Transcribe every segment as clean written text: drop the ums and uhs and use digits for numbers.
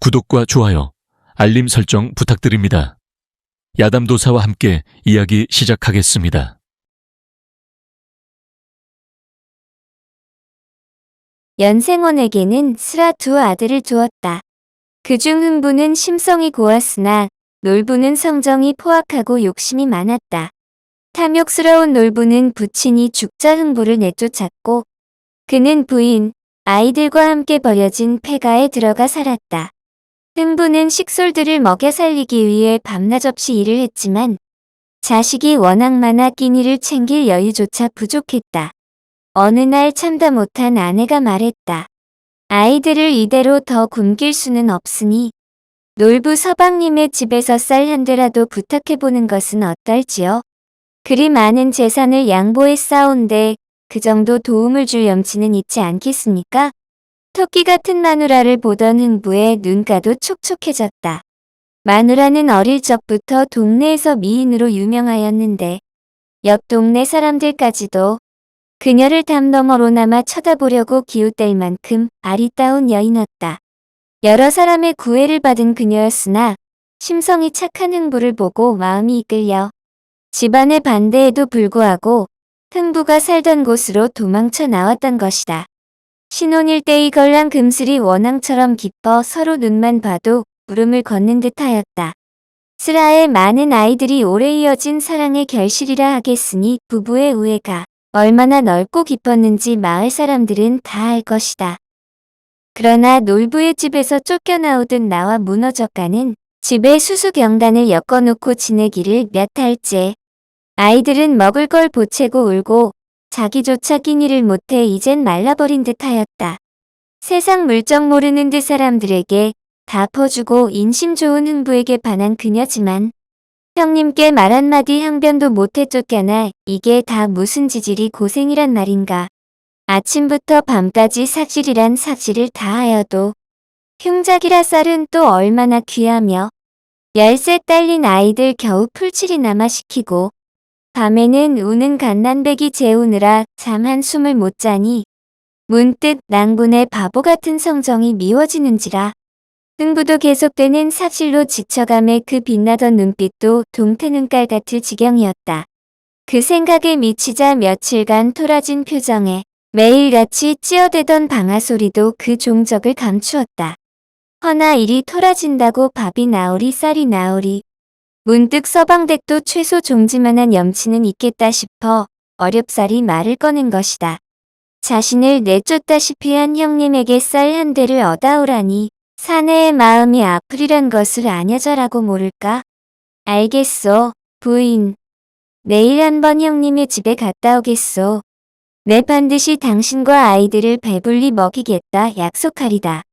구독과 좋아요, 알림 설정 부탁드립니다. 야담도사와 함께 이야기 시작하겠습니다. 연생원에게는 스라 두 아들을 두었다. 그중 흥부는 심성이 고왔으나 놀부는 성정이 포악하고 욕심이 많았다. 탐욕스러운 놀부는 부친이 죽자 흥부를 내쫓았고 그는 부인, 아이들과 함께 버려진 폐가에 들어가 살았다. 흥부는 식솔들을 먹여 살리기 위해 밤낮 없이 일을 했지만 자식이 워낙 많아 끼니를 챙길 여유조차 부족했다. 어느 날 참다 못한 아내가 말했다. 아이들을 이대로 더 굶길 수는 없으니 놀부 서방님의 집에서 쌀 한 대라도 부탁해보는 것은 어떨지요? 그리 많은 재산을 양보해 싸운데 그 정도 도움을 줄 염치는 있지 않겠습니까? 토끼 같은 마누라를 보던 흥부의 눈가도 촉촉해졌다. 마누라는 어릴 적부터 동네에서 미인으로 유명하였는데 옆 동네 사람들까지도 그녀를 담 너머로나마 쳐다보려고 기웃댈 만큼 아리따운 여인이었다. 여러 사람의 구애를 받은 그녀였으나 심성이 착한 흥부를 보고 마음이 이끌려 집안의 반대에도 불구하고 흥부가 살던 곳으로 도망쳐 나왔던 것이다. 신혼일 때의 걸랑 금슬이 원앙처럼 깊어 서로 눈만 봐도 울음을 걷는 듯하였다. 스라의 많은 아이들이 오래 이어진 사랑의 결실이라 하겠으니 부부의 우애가 얼마나 넓고 깊었는지 마을 사람들은 다 알 것이다. 그러나 놀부의 집에서 쫓겨나오듯 나와 무너져가는 집에 수수경단을 엮어놓고 지내기를 몇 달째 아이들은 먹을 걸 보채고 울고 자기조차 끼니를 못해 이젠 말라버린 듯하였다. 세상 물정 모르는 듯 사람들에게 다 퍼주고 인심 좋은 흥부에게 반한 그녀지만 형님께 말 한마디 항변도 못해 쫓겨나 이게 다 무슨 지질이 고생이란 말인가. 아침부터 밤까지 삭질이란 삭질을 다 하여도 흉작이라 쌀은 또 얼마나 귀하며 10세 딸린 아이들 겨우 풀칠이나마 시키고 밤에는 우는 갓난배기 재우느라 잠 한숨을 못 자니 문득 낭군의 바보 같은 성정이 미워지는지라. 흥부도 계속되는 삭질로 지쳐감에 그 빛나던 눈빛도 동태 눈깔 같을 지경이었다. 그 생각에 미치자 며칠간 토라진 표정에 매일같이 찌어대던 방아소리도 그 종적을 감추었다. 허나 일이 토라진다고 밥이 나오리 쌀이 나오리. 문득 서방댁도 최소 종지만한 염치는 있겠다 싶어 어렵사리 말을 꺼낸 것이다. 자신을 내쫓다시피 한 형님에게 쌀 한 대를 얻어오라니 사내의 마음이 아프리란 것을 아녀자라고 모를까? 알겠소, 부인. 내일 한번 형님의 집에 갔다 오겠소. 내 반드시 당신과 아이들을 배불리 먹이겠다 약속하리다.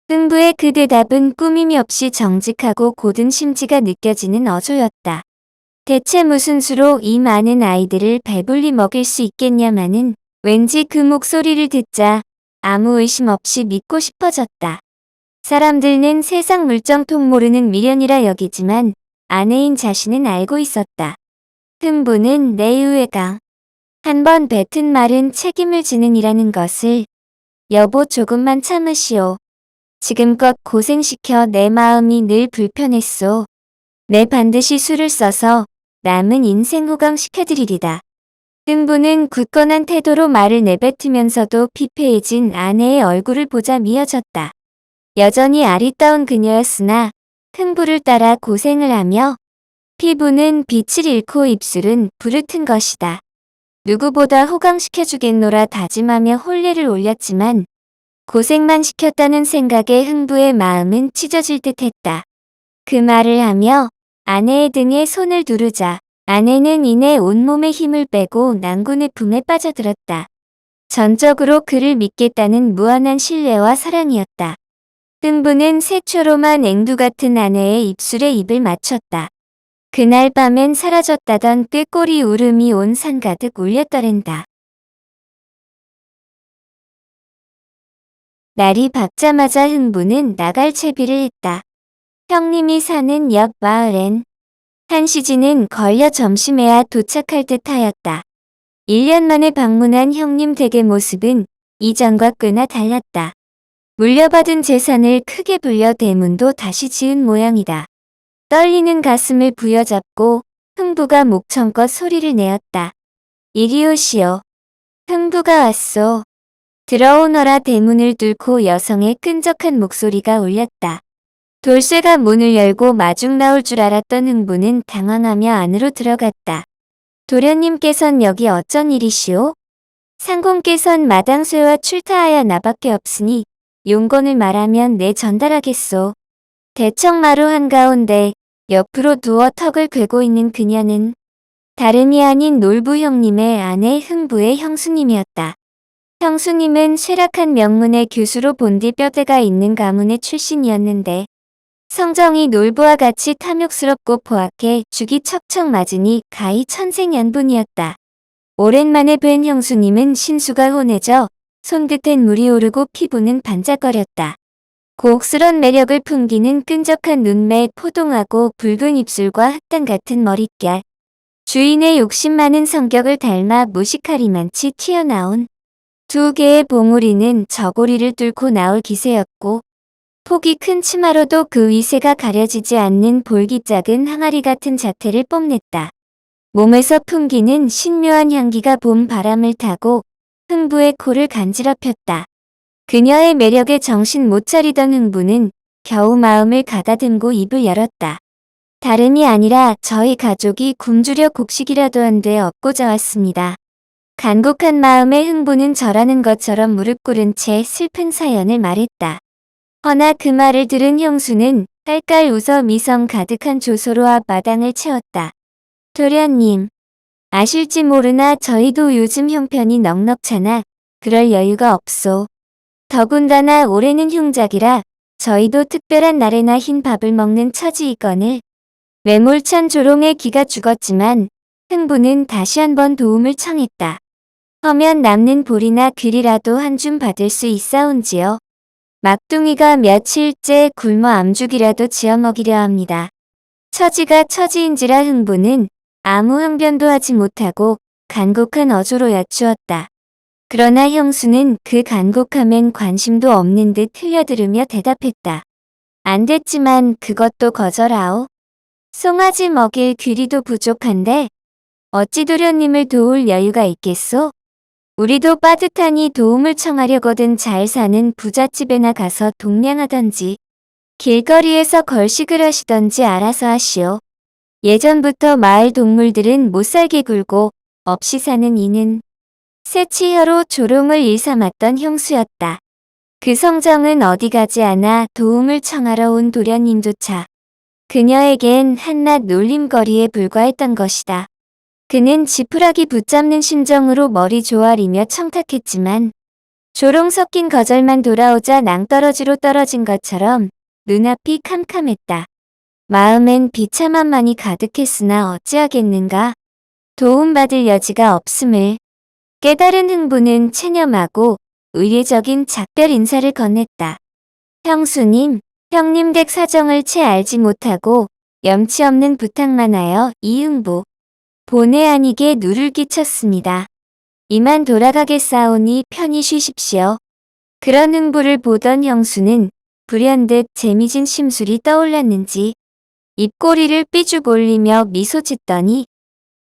흥부의 그 대답은 꾸밈이 없이 정직하고 고든 심지가 느껴지는 어조였다. 대체 무슨 수로 이 많은 아이들을 배불리 먹일 수 있겠냐마는 왠지 그 목소리를 듣자 아무 의심 없이 믿고 싶어졌다. 사람들은 세상 물정통 모르는 미련이라 여기지만 아내인 자신은 알고 있었다. 흥부는 내 의외가 한번 뱉은 말은 책임을 지는 이라는 것을. 여보 조금만 참으시오. 지금껏 고생시켜 내 마음이 늘 불편했소. 내 반드시 수를 써서 남은 인생 호강시켜드리리다. 흥부는 굳건한 태도로 말을 내뱉으면서도 피폐해진 아내의 얼굴을 보자 미어졌다. 여전히 아리따운 그녀였으나 흥부를 따라 고생을 하며 피부는 빛을 잃고 입술은 부르튼 것이다. 누구보다 호강시켜주겠노라 다짐하며 혼례를 올렸지만 고생만 시켰다는 생각에 흥부의 마음은 찢어질 듯했다. 그 말을 하며 아내의 등에 손을 두르자 아내는 이내 온몸의 힘을 빼고 낭군의 품에 빠져들었다. 전적으로 그를 믿겠다는 무한한 신뢰와 사랑이었다. 흥부는 새초롬한 앵두 같은 아내의 입술에 입을 맞췄다. 그날 밤엔 사라졌다던 꾀꼬리 울음이 온 산 가득 울렸더랜다. 날이 밝자마자 흥부는 나갈 채비를 했다. 형님이 사는 옆 마을엔 한시지는 걸려 점심에야 도착할 듯 하였다. 1년 만에 방문한 형님 댁의 모습은 이전과 꽤나 달랐다. 물려받은 재산을 크게 불려 대문도 다시 지은 모양이다. 떨리는 가슴을 부여잡고 흥부가 목청껏 소리를 내었다. 이리 오시오. 흥부가 왔소. 들어오너라. 대문을 뚫고 여성의 끈적한 목소리가 울렸다. 돌쇠가 문을 열고 마중 나올 줄 알았던 흥부는 당황하며 안으로 들어갔다. 도련님께선 여기 어쩐 일이시오? 상공께선 마당쇠와 출타하여 나밖에 없으니 용건을 말하면 내 전달하겠소. 대청마루 한가운데 옆으로 두어 턱을 괴고 있는 그녀는 다름이 아닌 놀부 형님의 아내 흥부의 형수님이었다. 형수님은 쇠락한 명문의 교수로 본디 뼈대가 있는 가문의 출신이었는데 성정이 놀부와 같이 탐욕스럽고 포악해 죽이 척척 맞으니 가히 천생연분이었다. 오랜만에 뵌 형수님은 신수가 혼해져 손끝엔 물이 오르고 피부는 반짝거렸다. 고혹스런 매력을 풍기는 끈적한 눈매, 포동하고 붉은 입술과 흑단 같은 머릿결. 주인의 욕심 많은 성격을 닮아 무식하리만치 튀어나온 두 개의 봉우리는 저고리를 뚫고 나올 기세였고 폭이 큰 치마로도 그 위세가 가려지지 않는 볼기 작은 항아리 같은 자태를 뽐냈다. 몸에서 풍기는 신묘한 향기가 봄 바람을 타고 흥부의 코를 간지럽혔다. 그녀의 매력에 정신 못 차리던 흥부는 겨우 마음을 가다듬고 입을 열었다. 다름이 아니라 저희 가족이 굶주려 곡식이라도 한데 얻고자 왔습니다. 간곡한 마음에 흥부는 절하는 것처럼 무릎 꿇은 채 슬픈 사연을 말했다. 허나 그 말을 들은 형수는 깔깔 웃어 미성 가득한 조소로 앞 마당을 채웠다. 도련님, 아실지 모르나 저희도 요즘 형편이 넉넉찮아 그럴 여유가 없소. 더군다나 올해는 흉작이라 저희도 특별한 날에나 흰 밥을 먹는 처지이거늘 매몰찬 조롱에 기가 죽었지만 흥부는 다시 한번 도움을 청했다. 허면 남는 볼이나 귀리라도 한 줌 받을 수 있사온지요. 막둥이가 며칠째 굶어 암죽이라도 지어 먹이려 합니다. 처지가 처지인지라 흥부는 아무 항변도 하지 못하고 간곡한 어조로 여쭈었다. 그러나 형수는 그 간곡함엔 관심도 없는 듯 흘려들으며 대답했다. 안 됐지만 그것도 거절하오. 송아지 먹일 귀리도 부족한데 어찌 도련님을 도울 여유가 있겠소? 우리도 빠듯하니 도움을 청하려거든 잘 사는 부잣집에나 가서 동냥하던지 길거리에서 걸식을 하시던지 알아서 하시오. 예전부터 마을 동물들은 못살게 굴고 없이 사는 이는 새치혀로 조롱을 일삼았던 형수였다. 그 성정은 어디 가지 않아 도움을 청하러 온 도련님조차 그녀에겐 한낱 놀림거리에 불과했던 것이다. 그는 지푸라기 붙잡는 심정으로 머리 조아리며 청탁했지만 조롱 섞인 거절만 돌아오자 낭떠러지로 떨어진 것처럼 눈앞이 캄캄했다. 마음엔 비참함만이 가득했으나 어찌하겠는가. 도움받을 여지가 없음을 깨달은 흥부는 체념하고 의례적인 작별 인사를 건넸다. 형수님, 형님 댁 사정을 채 알지 못하고 염치 없는 부탁만 하여 이흥부 본의 아니게 누를 끼쳤습니다. 이만 돌아가겠사오니 편히 쉬십시오. 그런 흥부를 보던 형수는 불현듯 재미진 심술이 떠올랐는지 입꼬리를 삐죽 올리며 미소 짓더니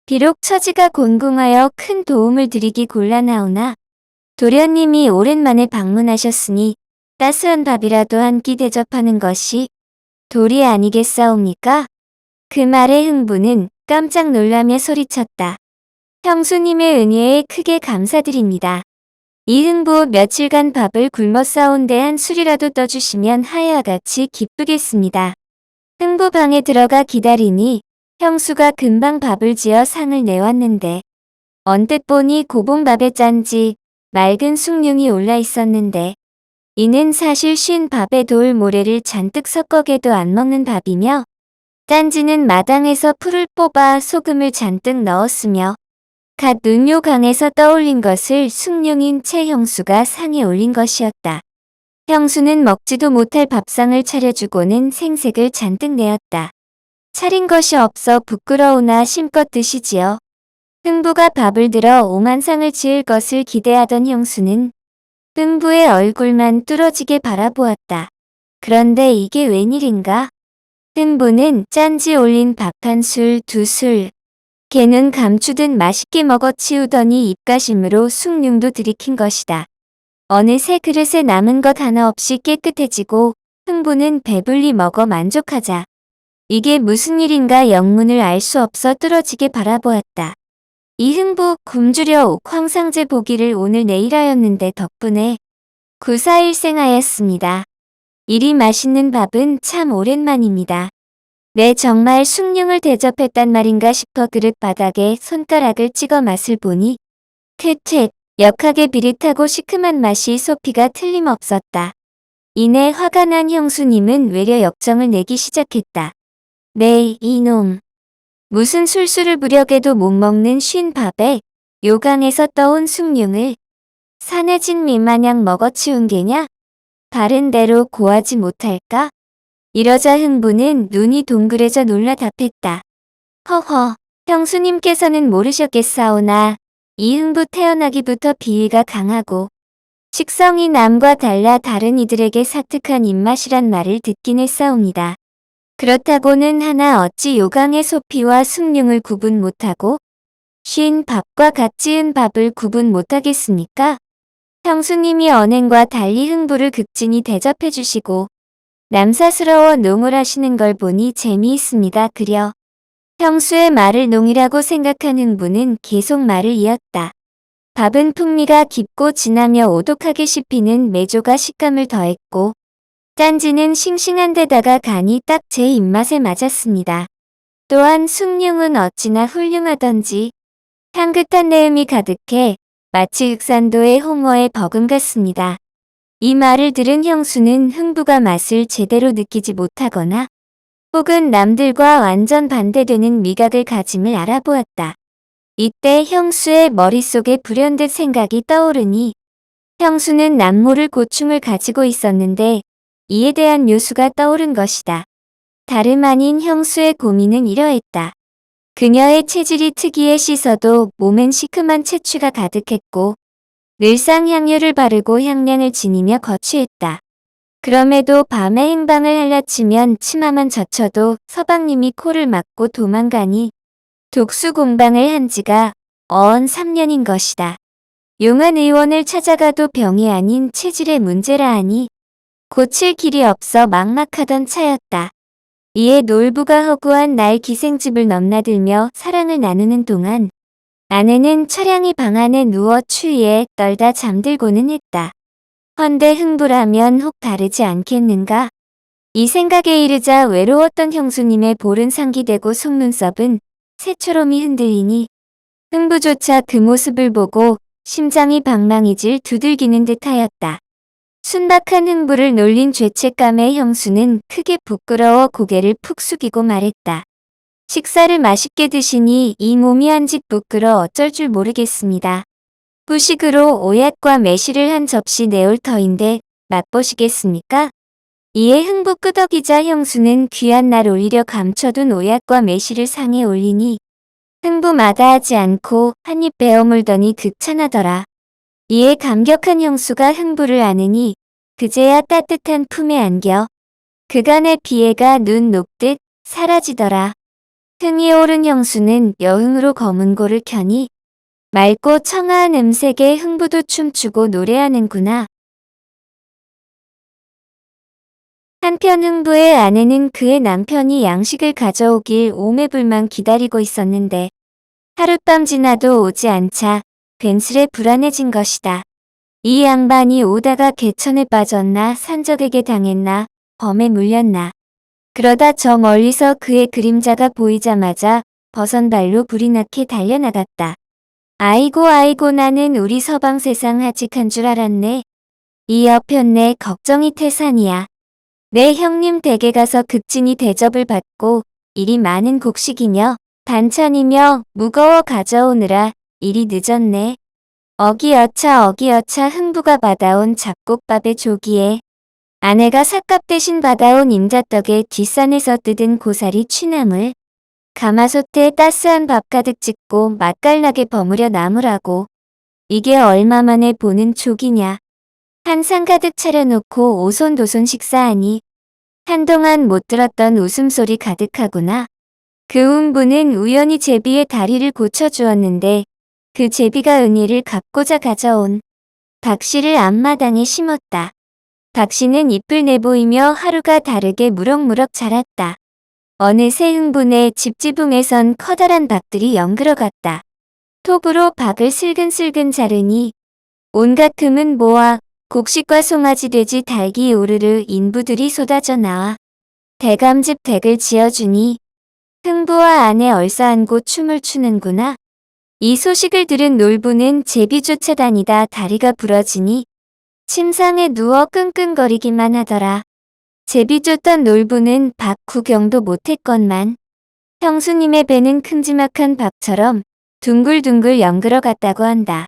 비록 처지가 곤궁하여 큰 도움을 드리기 곤란하오나 도련님이 오랜만에 방문하셨으니 따스한 밥이라도 한 끼 대접하는 것이 도리 아니겠사옵니까? 그 말에 흥부는 깜짝 놀라며 소리쳤다. 형수님의 은혜에 크게 감사드립니다. 이 흥부 며칠간 밥을 굶어 싸온 데 한 술이라도 떠주시면 하야와 같이 기쁘겠습니다. 흥부 방에 들어가 기다리니 형수가 금방 밥을 지어 상을 내왔는데 언뜻 보니 고봉밥에 짠지 맑은 숭늉이 올라 있었는데 이는 사실 쉰 밥에 돌 모래를 잔뜩 섞어 개도 안 먹는 밥이며 짠지는 마당에서 풀을 뽑아 소금을 잔뜩 넣었으며 갓 눈요강에서 떠올린 것을 숭늉인 채 형수가 상에 올린 것이었다. 형수는 먹지도 못할 밥상을 차려주고는 생색을 잔뜩 내었다. 차린 것이 없어 부끄러우나 심껏 드시지요. 흥부가 밥을 들어 오만상을 지을 것을 기대하던 형수는 흥부의 얼굴만 뚫어지게 바라보았다. 그런데 이게 웬일인가? 흥부는 짠지 올린 밥 한 술, 두 술. 걔는 감추듯 맛있게 먹어 치우더니 입가심으로 숭늉도 들이킨 것이다. 어느새 그릇에 남은 것 하나 없이 깨끗해지고 흥부는 배불리 먹어 만족하자. 이게 무슨 일인가 영문을 알 수 없어 뚫어지게 바라보았다. 이 흥부 굶주려 옥황상제 보기를 오늘 내일 하였는데 덕분에 구사일생하였습니다. 이리 맛있는 밥은 참 오랜만입니다. 내 정말 숭늉을 대접했단 말인가 싶어 그릇 바닥에 손가락을 찍어 맛을 보니 퇴퇴 역하게 비릿하고 시큼한 맛이 소피가 틀림없었다. 이내 화가 난 형수님은 외려 역정을 내기 시작했다. 네, 이놈. 무슨 술수를 부력에도 못 먹는 쉰 밥에 요강에서 떠온 숭늉을 산의 진미 마냥 먹어치운 게냐? 바른 대로 고하지 못할까? 이러자 흥부는 눈이 동그래져 놀라 답했다. 허허, 형수님께서는 모르셨겠사오나 이 흥부 태어나기부터 비위가 강하고 식성이 남과 달라 다른 이들에게 사특한 입맛이란 말을 듣긴 했사옵니다. 그렇다고는 하나 어찌 요강의 소피와 숭늉을 구분 못하고 쉰 밥과 갓 지은 밥을 구분 못하겠습니까? 형수님이 언행과 달리 흥부를 극진히 대접해 주시고 남사스러워 농을 하시는 걸 보니 재미있습니다. 그려. 형수의 말을 농이라고 생각한 흥부는 계속 말을 이었다. 밥은 풍미가 깊고 진하며 오독하게 씹히는 메조가 식감을 더했고 짠지는 싱싱한 데다가 간이 딱 제 입맛에 맞았습니다. 또한 숭늉은 어찌나 훌륭하던지 향긋한 내음이 가득해 마치 흑산도의 홍어의 버금 같습니다. 이 말을 들은 형수는 흥부가 맛을 제대로 느끼지 못하거나 혹은 남들과 완전 반대되는 미각을 가짐을 알아보았다. 이때 형수의 머릿속에 불현듯 생각이 떠오르니 형수는 남모를 고충을 가지고 있었는데 이에 대한 묘수가 떠오른 것이다. 다름 아닌 형수의 고민은 이러했다. 그녀의 체질이 특이해 씻어도 몸엔 시큼한 채취가 가득했고 늘상 향유를 바르고 향량을 지니며 거취했다. 그럼에도 밤에 행방을 할라치면 치마만 젖혀도 서방님이 코를 막고 도망가니 독수 공방을 한 지가 어언 3년인 것이다. 용한 의원을 찾아가도 병이 아닌 체질의 문제라 하니 고칠 길이 없어 막막하던 차였다. 이에 놀부가 허구한 날 기생집을 넘나들며 사랑을 나누는 동안 아내는 처량히 방 안에 누워 추위에 떨다 잠들고는 했다. 헌데 흥부라면 혹 다르지 않겠는가? 이 생각에 이르자 외로웠던 형수님의 볼은 상기되고 속눈썹은 새초롬이 흔들리니 흥부조차 그 모습을 보고 심장이 방망이질 두들기는 듯하였다. 순박한 흥부를 놀린 죄책감에 형수는 크게 부끄러워 고개를 푹 숙이고 말했다. 식사를 맛있게 드시니 이 몸이 한짓 부끄러 어쩔 줄 모르겠습니다. 후식으로 오얏과 매실을 한 접시 내올 터인데 맛보시겠습니까? 이에 흥부 끄덕이자 형수는 귀한 날 올리려 감춰둔 오얏과 매실을 상에 올리니 흥부 마다하지 않고 한 입 베어 물더니 극찬하더라. 이에 감격한 형수가 흥부를 안으니 그제야 따뜻한 품에 안겨 그간의 비애가 눈 녹듯 사라지더라. 흥이 오른 형수는 여흥으로 검은 고를 켜니 맑고 청아한 음색에 흥부도 춤추고 노래하는구나. 한편 흥부의 아내는 그의 남편이 양식을 가져오길 오매불망 기다리고 있었는데 하룻밤 지나도 오지 않자 괜스레 불안해진 것이다. 이 양반이 오다가 개천에 빠졌나 산적에게 당했나 범에 물렸나. 그러다 저 멀리서 그의 그림자가 보이자마자 버선 발로 불이 나게 달려나갔다. 아이고 아이고 나는 우리 서방 세상 하직한 줄 알았네. 이 여편네 걱정이 태산이야. 내 형님 댁에 가서 극진히 대접을 받고 일이 많은 곡식이며 반찬이며 무거워 가져오느라 일이 늦었네. 어기여차 흥부가 받아온 잡곡밥의 조기에 아내가 삿갓 대신 받아온 임자떡에 뒷산에서 뜯은 고사리 취나물 가마솥에 따스한 밥 가득 짓고 맛깔나게 버무려 나무라고. 이게 얼마만에 보는 족이냐. 한 상 가득 차려놓고 오손도손 식사하니 한동안 못 들었던 웃음소리 가득하구나. 그 운부는 우연히 제비의 다리를 고쳐주었는데 그 제비가 은희를 갚고자 가져온 박씨를 앞마당에 심었다. 박씨는 잎을 내보이며 하루가 다르게 무럭무럭 자랐다. 어느새 응분의 집지붕에선 커다란 박들이 연그러갔다. 톡으로 박을 슬근슬근 자르니 온갖 금은 모아 곡식과 송아지 돼지 닭이 오르르 인부들이 쏟아져 나와 대감집 댁을 지어주니 흥부와 아내 얼싸안고 춤을 추는구나. 이 소식을 들은 놀부는 제비 쫓아다니다 다리가 부러지니 침상에 누워 끙끙거리기만 하더라. 제비 쫓던 놀부는 박 구경도 못했건만 형수님의 배는 큼지막한 박처럼 둥글둥글 연그러 갔다고 한다.